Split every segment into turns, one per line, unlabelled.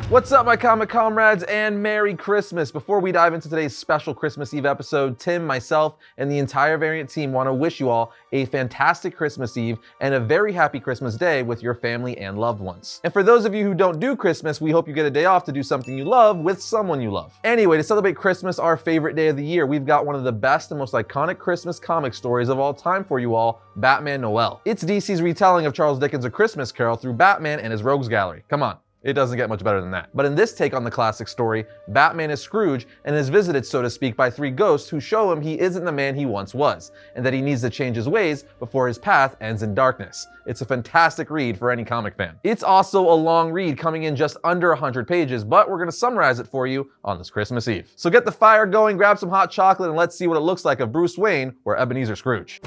What's up, my comic comrades, and Merry Christmas! Before we dive into today's special Christmas Eve episode, Tim, myself, and the entire Variant team want to wish you all a fantastic Christmas Eve and a very happy Christmas Day with your family and loved ones. And for those of you who don't do Christmas, we hope you get a day off to do something you love with someone you love. Anyway, to celebrate Christmas, our favorite day of the year, we've got one of the best and most iconic Christmas comic stories of all time for you all, Batman Noel. It's DC's retelling of Charles Dickens' A Christmas Carol through Batman and his Rogues Gallery. Come on. It doesn't get much better than that. But in this take on the classic story, Batman is Scrooge and is visited, so to speak, by three ghosts who show him he isn't the man he once was, and that he needs to change his ways before his path ends in darkness. It's a fantastic read for any comic fan. It's also a long read, coming in just under 100 pages, but we're going to summarize it for you on this Christmas Eve. So get the fire going, grab some hot chocolate, and let's see what it looks like of Bruce Wayne or Ebenezer Scrooge.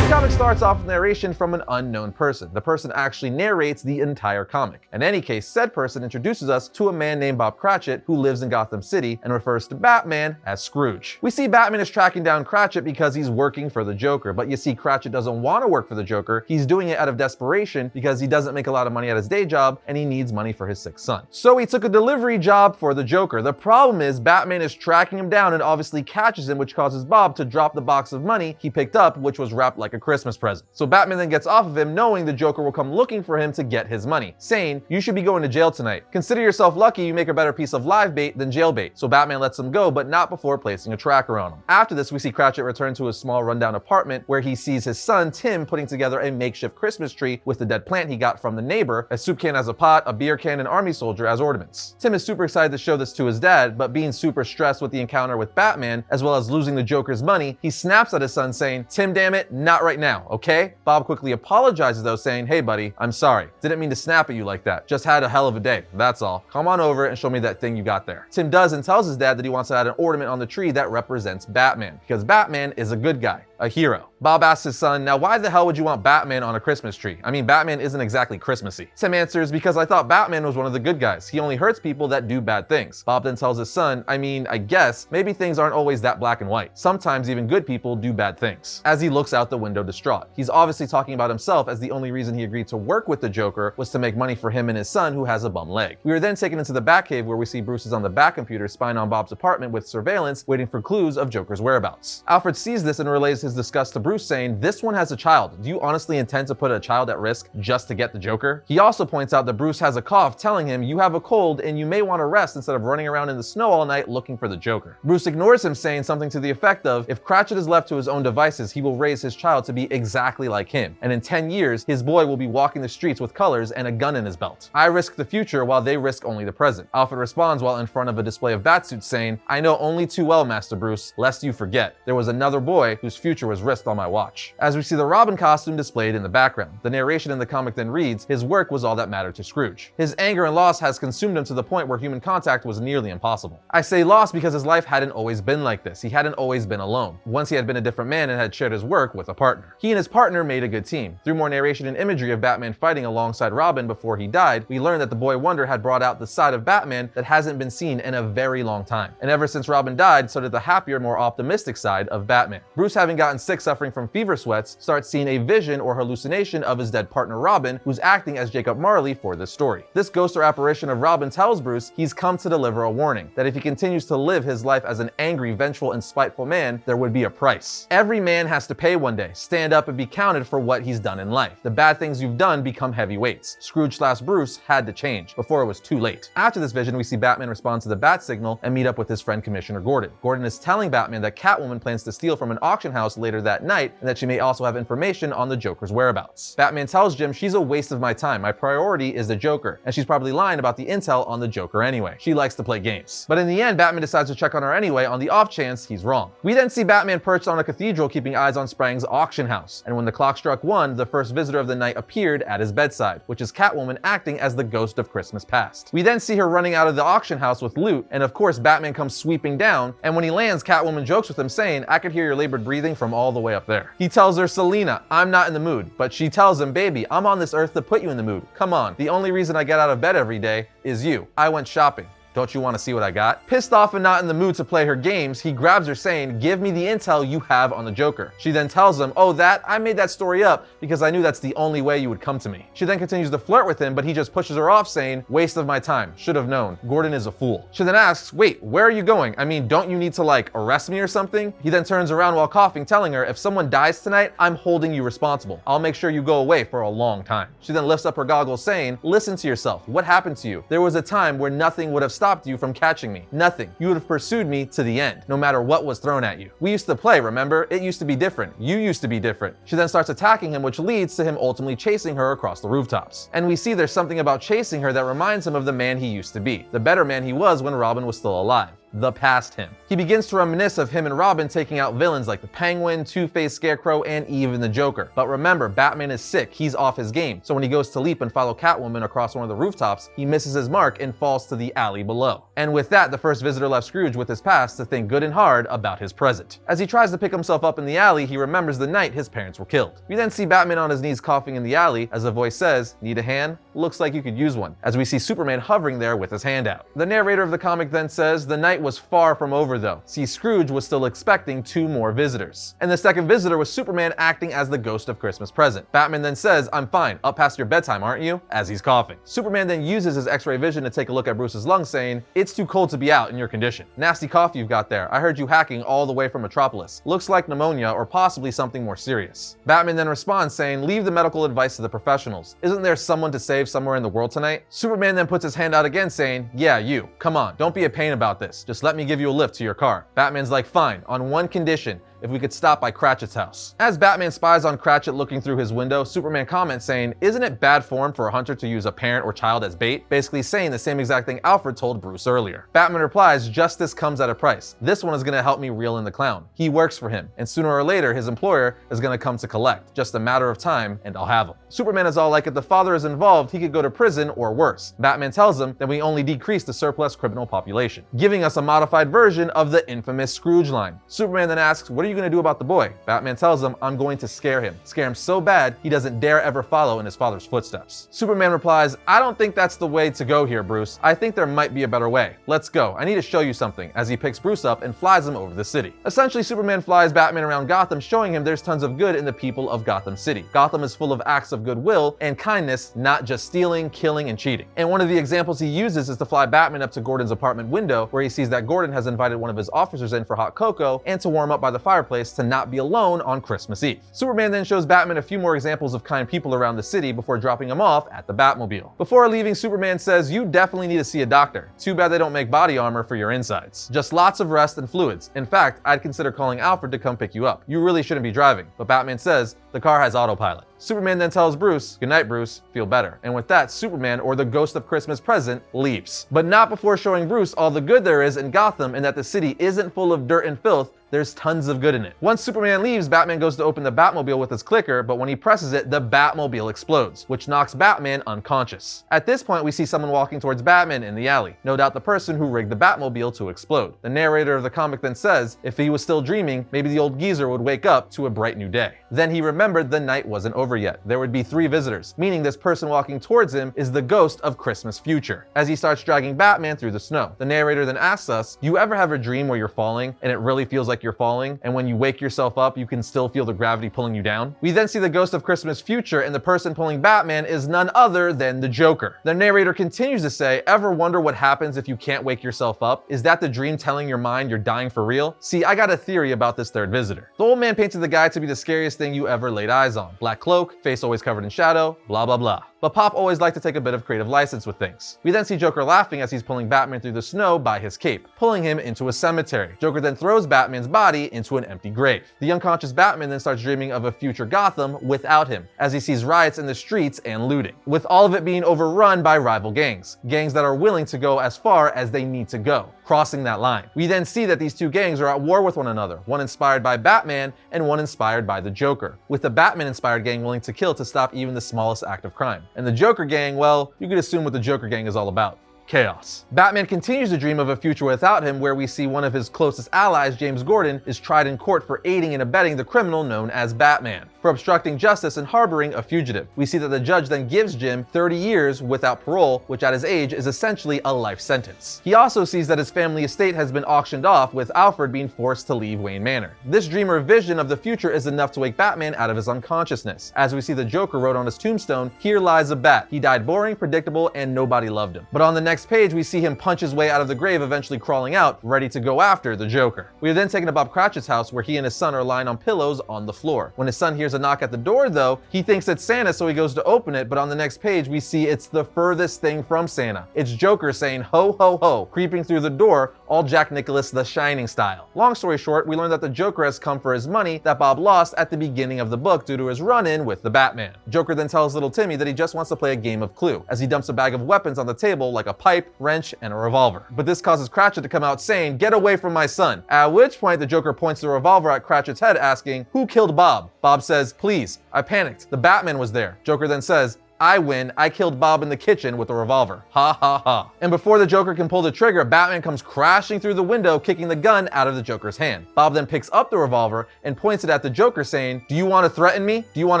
The comic starts off with narration from an unknown person. The person actually narrates the entire comic. In any case, said person introduces us to a man named Bob Cratchit who lives in Gotham City and refers to Batman as Scrooge. We see Batman is tracking down Cratchit because he's working for the Joker, but you see Cratchit doesn't want to work for the Joker. He's doing it out of desperation because he doesn't make a lot of money at his day job and he needs money for his sick son. So he took a delivery job for the Joker. The problem is Batman is tracking him down and obviously catches him, which causes Bob to drop the box of money he picked up, which was wrapped like a Christmas present. So Batman then gets off of him, knowing the Joker will come looking for him to get his money, saying, "You should be going to jail tonight. Consider yourself lucky you make a better piece of live bait than jail bait." So Batman lets him go, but not before placing a tracker on him. After this, we see Cratchit return to his small rundown apartment where he sees his son Tim putting together a makeshift Christmas tree with the dead plant he got from the neighbor, a soup can as a pot, a beer can, and army soldier as ornaments. Tim is super excited to show this to his dad, but being super stressed with the encounter with Batman, as well as losing the Joker's money, he snaps at his son saying, "Tim, damn it, not right now, okay?" Bob quickly apologizes though, saying, "Hey buddy, I'm sorry. Didn't mean to snap at you like that. Just had a hell of a day, that's all. Come on over and show me that thing you got there." Tim does and tells his dad that he wants to add an ornament on the tree that represents Batman, because Batman is a good guy, a hero. Bob asks his son, "Now why the hell would you want Batman on a Christmas tree? I mean, Batman isn't exactly Christmassy." Tim answers, "Because I thought Batman was one of the good guys. He only hurts people that do bad things." Bob then tells his son, I guess, maybe things aren't always that black and white. Sometimes even good people do bad things." As he looks out the window distraught. He's obviously talking about himself, as the only reason he agreed to work with the Joker was to make money for him and his son who has a bum leg. We are then taken into the Batcave where we see Bruce is on the Batcomputer spying on Bob's apartment with surveillance, waiting for clues of Joker's whereabouts. Alfred sees this and relays his disgust to Bruce, saying, "This one has a child. Do you honestly intend to put a child at risk just to get the Joker?" He also points out that Bruce has a cough, telling him, "You have a cold and you may want to rest instead of running around in the snow all night looking for the Joker." Bruce ignores him, saying something to the effect of, "If Cratchit is left to his own devices, he will raise his child to be exactly like him, and in 10 years, his boy will be walking the streets with colors and a gun in his belt. I risk the future while they risk only the present." Alfred responds while in front of a display of batsuits, saying, "I know only too well, Master Bruce, lest you forget. There was another boy whose future was risked on my watch." As we see the Robin costume displayed in the background. The narration in the comic then reads, "His work was all that mattered to Scrooge. His anger and loss has consumed him to the point where human contact was nearly impossible. I say loss because his life hadn't always been like this. He hadn't always been alone. Once he had been a different man and had shared his work with a partner. He and his partner made a good team." Through more narration and imagery of Batman fighting alongside Robin before he died, we learn that the Boy Wonder had brought out the side of Batman that hasn't been seen in a very long time. And ever since Robin died, so did the happier, more optimistic side of Batman. Bruce, having gotten sick suffering from fever sweats, starts seeing a vision or hallucination of his dead partner Robin, who's acting as Jacob Marley for this story. This ghost or apparition of Robin tells Bruce he's come to deliver a warning, that if he continues to live his life as an angry, vengeful, and spiteful man, there would be a price. Every man has to pay one day, stand up and be counted for what he's done in life. The bad things you've done become heavy weights. Scrooge/Bruce had to change before it was too late. After this vision, we see Batman respond to the bat signal and meet up with his friend Commissioner Gordon. Gordon is telling Batman that Catwoman plans to steal from an auction house later that night and that she may also have information on the Joker's whereabouts. Batman tells Jim she's a waste of my time. My priority is the Joker, and she's probably lying about the intel on the Joker anyway. She likes to play games. But in the end, Batman decides to check on her anyway on the off chance he's wrong. We then see Batman perched on a cathedral keeping eyes on Sprang's auction house, and when the clock struck 1, the first visitor of the night appeared at his bedside, which is Catwoman acting as the ghost of Christmas past. We then see her running out of the auction house with loot, and of course Batman comes sweeping down, and when he lands, Catwoman jokes with him saying, "I could hear your labored breathing from all the way up there." He tells her, "Selina, I'm not in the mood," but she tells him, "Baby, I'm on this earth to put you in the mood. Come on, the only reason I get out of bed every day is you. I went shopping. Don't you want to see what I got? Pissed off and not in the mood to play her games, he grabs her saying, give me the intel you have on the Joker. She then tells him, oh, I made that story up because I knew that's the only way you would come to me. She then continues to flirt with him, but he just pushes her off saying, waste of my time, should have known, Gordon is a fool. She then asks, wait, where are you going? I mean, don't you need to like arrest me or something? He then turns around while coughing, telling her, if someone dies tonight, I'm holding you responsible. I'll make sure you go away for a long time. She then lifts up her goggles saying, listen to yourself, what happened to you? There was a time where nothing would have stopped you from catching me. Nothing. You would have pursued me to the end, no matter what was thrown at you. We used to play, remember? It used to be different. You used to be different. She then starts attacking him, which leads to him ultimately chasing her across the rooftops. And we see there's something about chasing her that reminds him of the man he used to be, the better man he was when Robin was still alive. The past him. He begins to reminisce of him and Robin taking out villains like the Penguin, Two-Face, Scarecrow, and even the Joker. But remember, Batman is sick, he's off his game, so when he goes to leap and follow Catwoman across one of the rooftops, he misses his mark and falls to the alley below. And with that, the first visitor left Scrooge with his past to think good and hard about his present. As he tries to pick himself up in the alley, he remembers the night his parents were killed. We then see Batman on his knees coughing in the alley as a voice says, need a hand? Looks like you could use one, as we see Superman hovering there with his hand out. The narrator of the comic then says, the night was far from over though. See, Scrooge was still expecting 2 more visitors. And the second visitor was Superman acting as the ghost of Christmas present. Batman then says, I'm fine, up past your bedtime, aren't you? As he's coughing. Superman then uses his X-ray vision to take a look at Bruce's lungs saying, it's too cold to be out in your condition. Nasty cough you've got there. I heard you hacking all the way from Metropolis. Looks like pneumonia or possibly something more serious. Batman then responds saying, leave the medical advice to the professionals. Isn't there someone to save somewhere in the world tonight? Superman then puts his hand out again saying, yeah, you. Come on, don't be a pain about this. Just let me give you a lift to your car. Batman's like, fine, on one condition, if we could stop by Cratchit's house. As Batman spies on Cratchit looking through his window, Superman comments saying, isn't it bad form for a hunter to use a parent or child as bait? Basically saying the same exact thing Alfred told Bruce earlier. Batman replies, justice comes at a price. This one is gonna help me reel in the clown. He works for him, and sooner or later his employer is gonna come to collect. Just a matter of time, and I'll have him. Superman is all like, if the father is involved, he could go to prison or worse. Batman tells him that we only decrease the surplus criminal population, giving us a modified version of the infamous Scrooge line. Superman then asks, what are you gonna do about the boy? Batman tells him, I'm going to scare him. Scare him so bad, he doesn't dare ever follow in his father's footsteps. Superman replies, I don't think that's the way to go here, Bruce. I think there might be a better way. Let's go. I need to show you something, as he picks Bruce up and flies him over the city. Essentially, Superman flies Batman around Gotham, showing him there's tons of good in the people of Gotham City. Gotham is full of acts of goodwill and kindness, not just stealing, killing, and cheating. And one of the examples he uses is to fly Batman up to Gordon's apartment window, where he sees that Gordon has invited one of his officers in for hot cocoa and to warm up by the fireplace to not be alone on Christmas Eve. Superman then shows Batman a few more examples of kind people around the city before dropping him off at the Batmobile. Before leaving, Superman says, you definitely need to see a doctor. Too bad they don't make body armor for your insides. Just lots of rest and fluids. In fact, I'd consider calling Alfred to come pick you up. You really shouldn't be driving. But Batman says, the car has autopilot. Superman then tells Bruce, good night, Bruce, feel better. And with that, Superman, or the ghost of Christmas present, leaves. But not before showing Bruce all the good there is in Gotham and that the city isn't full of dirt and filth. There's tons of good in it. Once Superman leaves, Batman goes to open the Batmobile with his clicker, but when he presses it, the Batmobile explodes, which knocks Batman unconscious. At this point, we see someone walking towards Batman in the alley. No doubt the person who rigged the Batmobile to explode. The narrator of the comic then says, if he was still dreaming, maybe the old geezer would wake up to a bright new day. Then he remembered the night wasn't over yet. There would be 3 visitors, meaning this person walking towards him is the ghost of Christmas future, as he starts dragging Batman through the snow. The narrator then asks us, do you ever have a dream where you're falling and it really feels like you're falling, and when you wake yourself up, you can still feel the gravity pulling you down? We then see the ghost of Christmas future, and the person pulling Batman is none other than the Joker. The narrator continues to say, ever wonder what happens if you can't wake yourself up? Is that the dream telling your mind you're dying for real? See, I got a theory about this third visitor. The old man painted the guy to be the scariest thing you ever laid eyes on. Black cloak, face always covered in shadow, blah blah blah. But Pop always liked to take a bit of creative license with things. We then see Joker laughing as he's pulling Batman through the snow by his cape, pulling him into a cemetery. Joker then throws Batman's body into an empty grave. The unconscious Batman then starts dreaming of a future Gotham without him, as he sees riots in the streets and looting, with all of it being overrun by rival gangs that are willing to go as far as they need to go, crossing that line. We then see that these 2 gangs are at war with one another, one inspired by Batman and one inspired by the Joker, with the Batman-inspired gang willing to kill to stop even the smallest act of crime. And the Joker gang, well, you could assume what the Joker gang is all about. Chaos. Batman continues to dream of a future without him, where we see one of his closest allies, James Gordon, is tried in court for aiding and abetting the criminal known as Batman. for obstructing justice and harboring a fugitive. We see that the judge then gives Jim 30 years without parole, which at his age is essentially a life sentence. He also sees that his family estate has been auctioned off, with Alfred being forced to leave Wayne Manor. This dream or vision of the future is enough to wake Batman out of his unconsciousness. As we see the Joker wrote on his tombstone, "Here lies a bat. He died boring, predictable, and nobody loved him." But on the next page, we see him punch his way out of the grave, eventually crawling out, ready to go after the Joker. We are then taken to Bob Cratchit's house, where he and his son are lying on pillows on the floor. When his son hears a knock at the door, though, he thinks it's Santa, so he goes to open it, but on the next page, we see it's the furthest thing from Santa. It's Joker saying, "Ho, ho, ho," creeping through the door, all Jack Nicklaus The Shining style. Long story short, we learn that the Joker has come for his money that Bob lost at the beginning of the book due to his run-in with the Batman. Joker then tells little Timmy that he just wants to play a game of Clue, as he dumps a bag of weapons on the table like a pipe, wrench, and a revolver. But this causes Cratchit to come out saying, "Get away from my son," at which point the Joker points the revolver at Cratchit's head, asking, "Who killed Bob?" Bob says, "Please, I panicked. The Batman was there." Joker then says, "I win. I killed Bob in the kitchen with a revolver. Ha ha ha." And before the Joker can pull the trigger, Batman comes crashing through the window, kicking the gun out of the Joker's hand. Bob then picks up the revolver and points it at the Joker, saying, "Do you want to threaten me? Do you want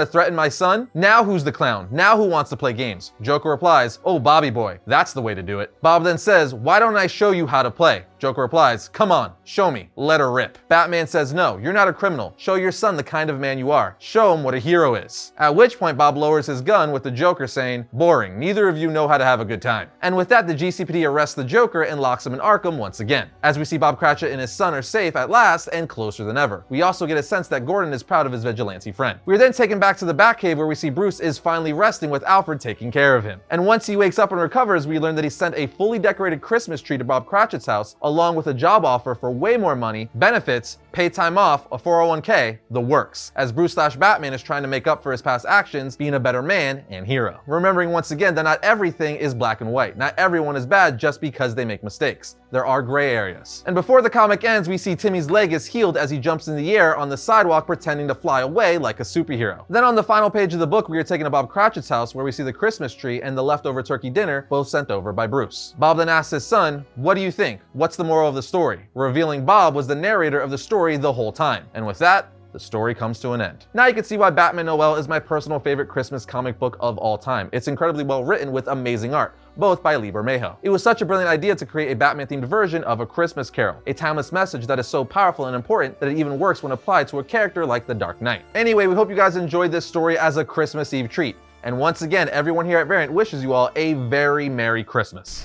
to threaten my son? Now who's the clown? Now who wants to play games?" Joker replies, "Oh, Bobby boy, that's the way to do it." Bob then says, "Why don't I show you how to play?" Joker replies, "Come on, show me. Let her rip." Batman says, "No, you're not a criminal. Show your son the kind of man you are. Show him what a hero is." At which point Bob lowers his gun, with the Joker saying, "Boring. Neither of you know how to have a good time." And with that, the GCPD arrests the Joker and locks him in Arkham once again. As we see, Bob Cratchit and his son are safe at last and closer than ever. We also get a sense that Gordon is proud of his vigilante friend. We are then taken back to the Batcave, where we see Bruce is finally resting, with Alfred taking care of him. And once he wakes up and recovers, we learn that he sent a fully decorated Christmas tree to Bob Cratchit's house, along with a job offer for way more money, benefits, paid time off, a 401k, the works, as Bruce/Batman is trying to make up for his past actions, being a better man and hero. Remembering once again that not everything is black and white. Not everyone is bad just because they make mistakes. There are gray areas. And before the comic ends, we see Timmy's leg is healed as he jumps in the air on the sidewalk, pretending to fly away like a superhero. Then on the final page of the book, we are taken to Bob Cratchit's house, where we see the Christmas tree and the leftover turkey dinner, both sent over by Bruce. Bob then asks his son, "What do you think? What's the moral of the story?" revealing Bob was the narrator of the story the whole time. And with that, the story comes to an end. Now you can see why Batman Noel is my personal favorite Christmas comic book of all time. It's incredibly well written with amazing art, both by Lee Bermejo. It was such a brilliant idea to create a Batman-themed version of A Christmas Carol, a timeless message that is so powerful and important that it even works when applied to a character like the Dark Knight. Anyway, we hope you guys enjoyed this story as a Christmas Eve treat. And once again, everyone here at Variant wishes you all a very Merry Christmas.